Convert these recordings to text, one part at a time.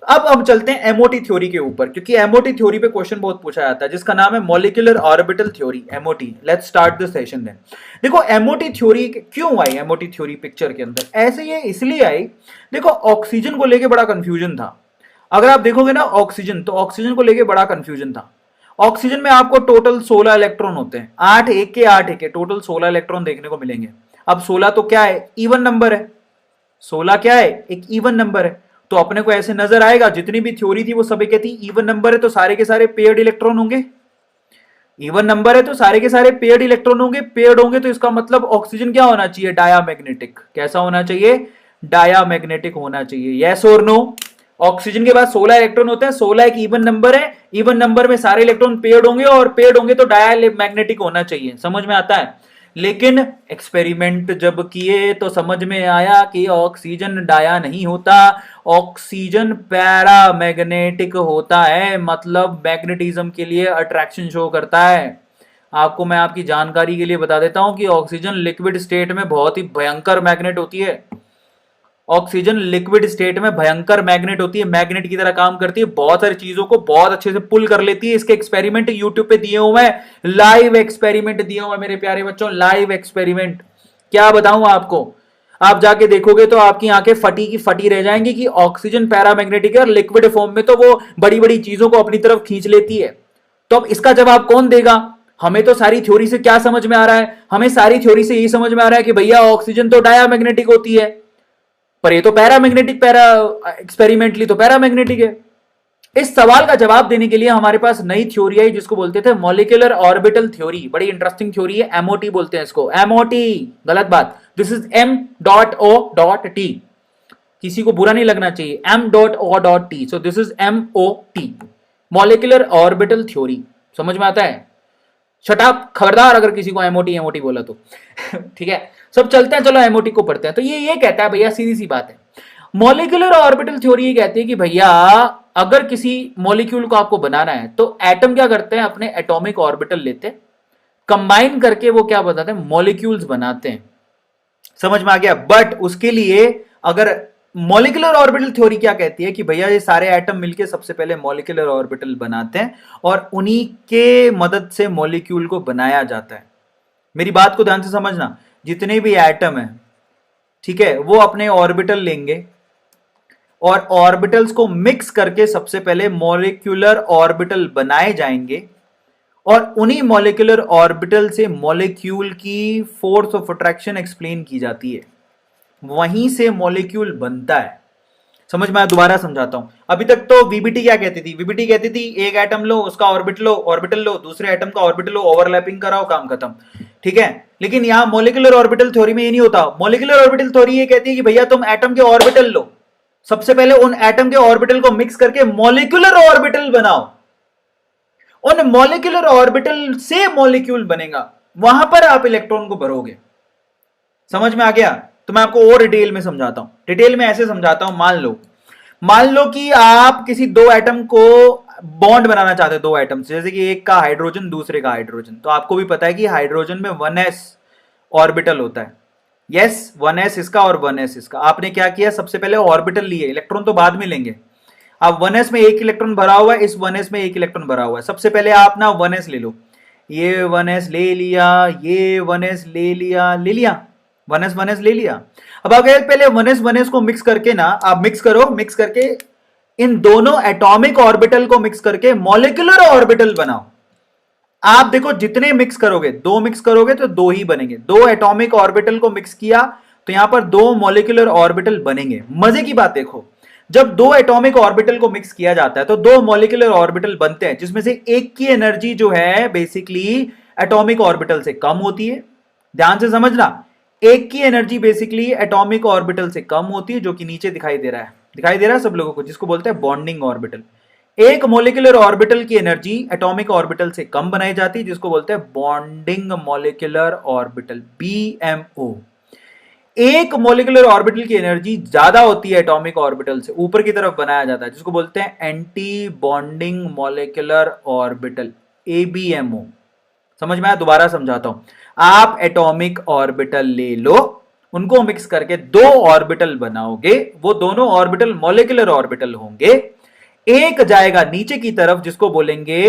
अब चलते हैं एमओटी थ्योरी के ऊपर, क्योंकि एमओटी थ्योरी पे क्वेश्चन बहुत पूछा जाता है, जिसका नाम है molecular orbital theory, MOT. Let's start the session then. देखो एमओटी थ्योरी क्यों आई, एमओटी थ्योरी पिक्चर के अंदर ऐसे ये इसलिए आई। देखो ऑक्सीजन को लेके बड़ा कंफ्यूजन था। अगर आप देखोगे ना ऑक्सीजन, तो ऑक्सीजन को लेके बड़ा कंफ्यूजन था। ऑक्सीजन में आपको टोटल 16 इलेक्ट्रॉन होते हैं, 8 एक के टोटल 16 इलेक्ट्रॉन देखने को मिलेंगे। अब 16 तो क्या है, इवन नंबर है। 16 क्या है, एक इवन नंबर है। तो अपने को ऐसे नजर आएगा जितनी भी थ्योरी थी वो सभी कहती इवन नंबर है तो सारे के सारे पेयर्ड इलेक्ट्रॉन होंगे। इवन नंबर है तो सारे के सारे पेयर्ड इलेक्ट्रॉन होंगे, पेयर्ड होंगे तो इसका मतलब ऑक्सीजन क्या होना चाहिए, डायामैग्नेटिक। कैसा होना चाहिए, डायामैग्नेटिक होना चाहिए। यस और नो। ऑक्सीजन के पास 16 इलेक्ट्रॉन होते हैं, 16 एक इवन नंबर है, इवन नंबर में सारे इलेक्ट्रॉन पेयर्ड होंगे और पेयर्ड होंगे तो डायामैग्नेटिक होना चाहिए। समझ में आता है। लेकिन एक्सपेरिमेंट जब किए तो समझ में आया कि ऑक्सीजन डाया नहीं होता, ऑक्सीजन पैरामैग्नेटिक होता है, मतलब मैग्नेटिज्म के लिए अट्रैक्शन शो करता है। आपको मैं आपकी जानकारी के लिए बता देता हूं कि ऑक्सीजन लिक्विड स्टेट में बहुत ही भयंकर मैग्नेट होती है। ऑक्सीजन लिक्विड स्टेट में भयंकर मैग्नेट होती है, मैग्नेट की तरह काम करती है, बहुत सारी चीजों को बहुत अच्छे से पुल कर लेती है। इसके एक्सपेरिमेंट यूट्यूब पे दिए हुए हैं, लाइव एक्सपेरिमेंट दिए हुए हैं मेरे प्यारे बच्चों, लाइव एक्सपेरिमेंट। क्या बताऊं आपको, आप जाके देखोगे तो आपकी आंखें फटी की फटी रह जाएंगी कि ऑक्सीजन पैरामैग्नेटिक है और लिक्विड फॉर्म में तो वो बड़ी बड़ी चीजों को अपनी तरफ खींच लेती है। तो अब इसका जवाब कौन देगा। हमें तो सारी थ्योरी से क्या समझ में आ रहा है, हमें सारी थ्योरी से यही समझ में आ रहा है कि भैया ऑक्सीजन तो डायामैग्नेटिक होती है, पर ये तो पैरामैग्नेटिक, एक्सपेरिमेंटली तो पैरामैग्नेटिक है। इस सवाल का जवाब देने के लिए हमारे पास नई थ्योरी आई जिसको बोलते थे मॉलिक्यूलर ऑर्बिटल थ्योरी। बड़ी इंटरेस्टिंग थ्योरी है, एमओटी बोलते हैं इसको, एमओटी गलत बात, दिस इज M.O.T। किसी को बुरा नहीं लगना चाहिए, M.O.T, so this is MOT, molecular orbital theory. समझ में आता है। शटाप, खबरदार अगर किसी को एमओटी एमओटी बोला तो ठीक है। सब चलते हैं, चलो एमओटी को पढ़ते हैं। तो ये कहता है भैया, सीधी सी बात है, मॉलिक्यूलर ऑर्बिटल थ्योरी ये कहती है कि भैया अगर किसी मॉलिक्यूल को आपको बनाना है तो एटम क्या करते हैं, अपने एटॉमिक ऑर्बिटल लेते हैं, कंबाइन करके वो क्या बताते हैं, मॉलिक्यूल्स बनाते हैं। समझ में आ गया। बट उसके लिए अगर मॉलिक्यूलर ऑर्बिटल थ्योरी क्या कहती है कि भैया ये सारे एटम मिलके सबसे पहले मॉलिक्यूलर ऑर्बिटल बनाते हैं और उन्हीं के मदद से मॉलिक्यूल को बनाया जाता है। मेरी बात को ध्यान से समझना, जितने भी एटम है, ठीक है, वो अपने ऑर्बिटल लेंगे और ऑर्बिटल्स को मिक्स करके सबसे पहले मॉलिक्यूलर ऑर्बिटल बनाए जाएंगे और उन्हीं मॉलिक्यूलर ऑर्बिटल से मॉलिक्यूल की फोर्स ऑफ अट्रैक्शन एक्सप्लेन की जाती है, वहीं से मॉलिक्यूल बनता है। समझ में, दोबारा समझाता हूं। अभी तक तो वीबीटी क्या कहती थी, वीबीटी कहती थी एक एटम लो, उसका ऑर्बिटल लो, दूसरे एटम का ऑर्बिटल लो, ओवरलैपिंग कराओ, काम खत्म, ठीक है। लेकिन यहां मॉलिक्यूलर ऑर्बिटल थ्योरी में ये नहीं होता। मॉलिक्यूलर ऑर्बिटल थ्योरी ये कहती है कि भैया तुम एटम के ऑर्बिटल लो, सबसे पहले उन एटम के ऑर्बिटल को मिक्स करके मॉलिक्यूलर ऑर्बिटल बनाओ, उन मॉलिक्यूलर ऑर्बिटल से मॉलिक्यूल बनेगा, वहां पर आप इलेक्ट्रॉन को भरोगे। समझ में आ गया। तो मैं आपको और डिटेल में समझाता हूं, डिटेल में ऐसे समझाता हूं। मान लो कि आप किसी दो एटम को बॉन्ड बनाना चाहते हो, दो एटम से, जैसे कि एक का हाइड्रोजन दूसरे का हाइड्रोजन। तो आपको भी पता है कि हाइड्रोजन में 1s ऑर्बिटल होता है। यस, 1s इसका और 1s इसका। आपने क्या किया, सबसे पहले ऑर्बिटल लिए, इलेक्ट्रॉन तो बाद में लेंगे। अब 1s में एक इलेक्ट्रॉन भरा हुआ है, इस 1s में एक इलेक्ट्रॉन भरा हुआ है। सबसे पहले आप ना 1s ले लो, ये 1s ले लिया, ये 1s ले लिया, 1s ले लिया। अब अगर पहले 1s को मिक्स करके ना आप मिक्स करो, मिक्स करके इन दोनों एटॉमिक ऑर्बिटल को मिक्स करके मॉलिक्यूलर ऑर्बिटल बनाओ। आप देखो जितने मिक्स करोगे, दो मिक्स करोगे तो दो ही बनेंगे। दो एटॉमिक ऑर्बिटल को मिक्स किया तो यहां पर दो मॉलिक्यूलर ऑर्बिटल बनेंगे। मजे की बात देखो, जब दो एटॉमिक ऑर्बिटल को मिक्स किया जाता है तो दो मॉलिक्यूलर ऑर्बिटल बनते हैं, जिसमें से एक की एनर्जी जो है बेसिकली एटॉमिक ऑर्बिटल से कम होती है। ध्यान से समझना, एक की एनर्जी बेसिकली एटॉमिक ऑर्बिटल से कम होती है, जो कि नीचे दिखाई दे रहा है, दिखाई दे रहा है सब लोगों को, जिसको बोलते हैं बॉन्डिंग ऑर्बिटल। एक मॉलिक्यूलर ऑर्बिटल की एनर्जी एटॉमिक ऑर्बिटल से कम बनाई जाती है, जिसको बोलते हैं बॉन्डिंग मॉलिक्यूलर ऑर्बिटल, BMO। एक मॉलिक्यूलर ऑर्बिटल की एनर्जी ज्यादा होती है एटॉमिक ऑर्बिटल से, ऊपर की तरफ बनाया जाता है, जिसको बोलते हैं anti bonding molecular orbital, ABMO। समझ में आया, दोबारा समझाता हूं। आप एटॉमिक ऑर्बिटल ले लो, उनको मिक्स करके दो ऑर्बिटल बनाओगे, वो दोनों ऑर्बिटल मॉलिक्यूलर ऑर्बिटल होंगे। एक जाएगा नीचे की तरफ जिसको बोलेंगे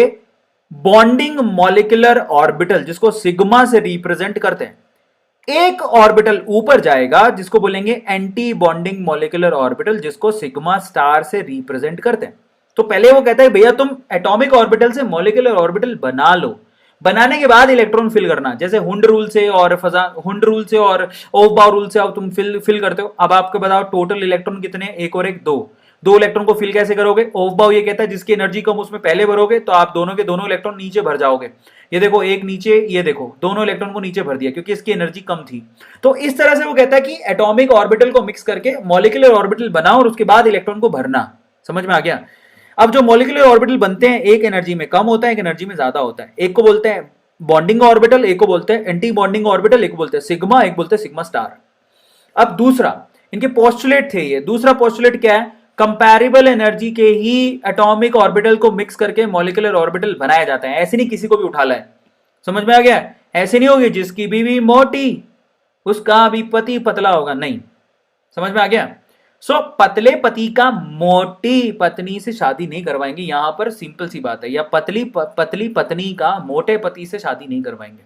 बॉन्डिंग मॉलिक्यूलर ऑर्बिटल, जिसको सिग्मा से रिप्रेजेंट करते हैं। एक ऑर्बिटल ऊपर जाएगा जिसको बोलेंगे एंटी बॉन्डिंग मॉलिक्यूलर ऑर्बिटल, जिसको सिग्मा स्टार से रिप्रेजेंट करते हैं। तो पहले वो कहता है भैया तुम एटॉमिक ऑर्बिटल से मॉलिक्यूलर ऑर्बिटल बना लो, बनाने के बाद इलेक्ट्रॉन फिल करना, जैसे हुंड रूल से और हुंड रूल से और ओहबाउ रूल से अब तुम फिल करते हो। अब आपको बताओ टोटल इलेक्ट्रॉन कितने, एक और एक दो इलेक्ट्रॉन को फिल कैसे करोगे? ओहबाउ ये कहता है जिसकी एनर्जी कम उसमें पहले भरोगे, तो आप दोनों के दोनों इलेक्ट्रॉन नीचे भर जाओगे। ये देखो एक नीचे, ये देखो दोनों इलेक्ट्रॉन को नीचे भर दिया क्योंकि इसकी एनर्जी कम थी। तो इस तरह से वो कहता है कि एटॉमिक ऑर्बिटल को मिक्स करके मॉलिक्यूलर ऑर्बिटल बनाओ और उसके बाद इलेक्ट्रॉन को भरना। समझ में आ गया? अब जो मॉलिक्यूलर ऑर्बिटल बनते हैं एक एनर्जी में कम होता है, एक एनर्जी में ज्यादा होता है। एक को बोलते हैं बॉन्डिंग ऑर्बिटल, एक को बोलते हैं एंटी बॉन्डिंग ऑर्बिटल, एक को बोलते हैं सिग्मा, एक बोलते हैं सिग्मा स्टार। अब दूसरा इनके पोस्टुलेट थे, ये दूसरा पोस्टुलेट क्या है? कंपैरेबल एनर्जी के ही एटॉमिक ऑर्बिटल को मिक्स करके मॉलिक्यूलर ऑर्बिटल बनाया जाता है। ऐसे नहीं किसी को भी उठा लाए। समझ में आ गया? ऐसे नहीं होगी जिसकी बीवी मोटी उसका भी पति पतला होगा, नहीं। समझ में आ गया? सो पतले पति का मोटी पत्नी से शादी नहीं करवाएंगे, यहां पर सिंपल सी बात है। या पतली पत्नी का मोटे पति से शादी नहीं करवाएंगे।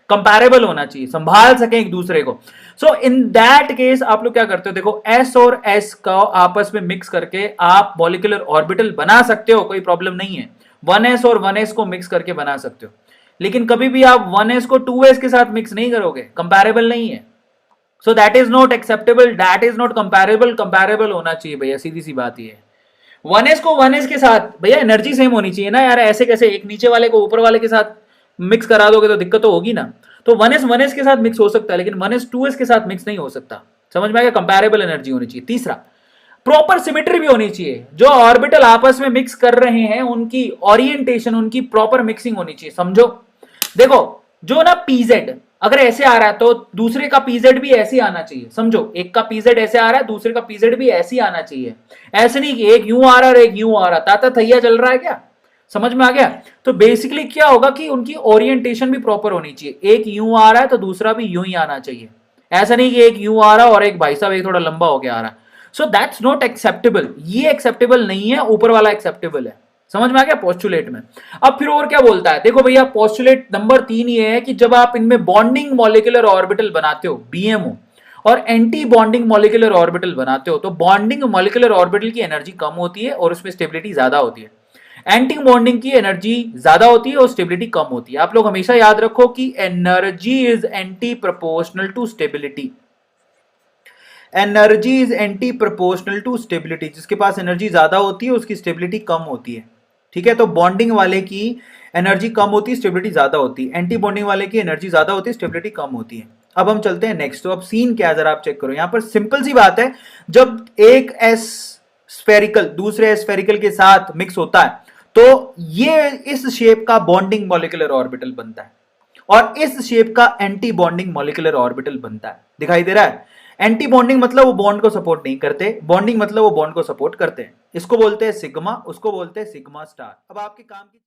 कंपैरेबल होना चाहिए, संभाल सके एक दूसरे को। सो इन दैट केस आप लोग क्या करते हो? देखो एस और एस का आपस में मिक्स करके आप मॉलिक्यूलर ऑर्बिटल बना सकते हो, कोई प्रॉब्लम नहीं है। 1s और 1s को मिक्स करके बना सकते हो, लेकिन कभी भी आप 1s को 2s के साथ मिक्स नहीं करोगे, कंपैरेबल नहीं है। So that is not acceptable, that is not comparable. Comparable होना चाहिए भैया, सीधी सी बात ये है। 1s को 1s के साथ भैया एनर्जी सेम होनी चाहिए ना यार। ऐसे कैसे एक नीचे वाले को ऊपर वाले के साथ मिक्स करा दोगे तो दिक्कत तो होगी ना। तो 1s 1s के साथ मिक्स हो सकता है, लेकिन 1s 2s के साथ मिक्स नहीं हो सकता। समझ में आ गया? कंपैरेबल एनर्जी होनी चाहिए। तीसरा, प्रॉपर सिमेट्री भी होनी चाहिए। जो ऑर्बिटल आपस में मिक्स कर रहे हैं उनकी ओरिएंटेशन, उनकी प्रॉपर मिक्सिंग होनी चाहिए। समझो, देखो जो ना पीजेड अगर ऐसे आ रहा है तो दूसरे का पीजेड भी ऐसे आना चाहिए। समझो, एक का पीजेड ऐसे आ रहा है, दूसरे का पीजेड भी ऐसे आना चाहिए। ऐसे नहीं कि एक यूं आ रहा है और एक यूं आ रहा, ताता थैया चल रहा है क्या? समझ में आ गया? तो बेसिकली क्या होगा कि उनकी ओरिएंटेशन भी प्रॉपर होनी चाहिए। एक यूं आ रहा है तो दूसरा भी यूं ही आना चाहिए। ऐसा नहीं कि एक यूं आ रहा और एक भाई साहब एक थोड़ा लंबा हो गया आ रहा। So that's not acceptable. ये एक्सेप्टेबल नहीं है, ऊपर वाला एक्सेप्टेबल है। समझ में आ गया? पोस्टुलेट में अब फिर और क्या बोलता है? देखो भैया, पोस्टुलेट नंबर 3 ये है कि जब आप इनमें बॉन्डिंग मॉलिक्यूलर ऑर्बिटल बनाते हो, बीएमओ, और एंटी बॉन्डिंग मॉलिक्यूलर ऑर्बिटल बनाते हो, तो बॉन्डिंग मॉलिक्यूलर ऑर्बिटल की एनर्जी कम होती है और उसमें स्टेबिलिटी ज्यादा होती है। एंटी बॉन्डिंग की एनर्जी ज्यादा होती है और स्टेबिलिटी कम होती है। आप लोग हमेशा याद रखो कि energy is anti proportional to stability. Energy is anti proportional to stability. जिसके पास एनर्जी ज्यादा होती है उसकी स्टेबिलिटी कम होती है। ठीक है? तो बॉन्डिंग वाले की एनर्जी कम होती है, स्टेबिलिटी ज्यादा होती है। एंटी बॉन्डिंग वाले की एनर्जी ज्यादा होती है, स्टेबिलिटी कम होती है। अब हम चलते हैं नेक्स्ट। तो अब सीन क्या है जरा आप चेक करो। यहां पर सिंपल सी बात है, जब एक एस स्फेरिकल दूसरे स्फेरिकल के साथ मिक्स होता है तो ये इस शेप का बॉन्डिंग मॉलिक्यूलर ऑर्बिटल बनता है और इस शेप का एंटी बॉन्डिंग मॉलिक्यूलर ऑर्बिटल बनता है। दिखाई दे रहा है? एंटी बॉन्डिंग मतलब वो बॉन्ड को सपोर्ट नहीं करते, बॉन्डिंग मतलब वो बॉन्ड को सपोर्ट करते हैं। इसको बोलते हैं सिग्मा, उसको बोलते हैं सिग्मा स्टार। अब आपके काम की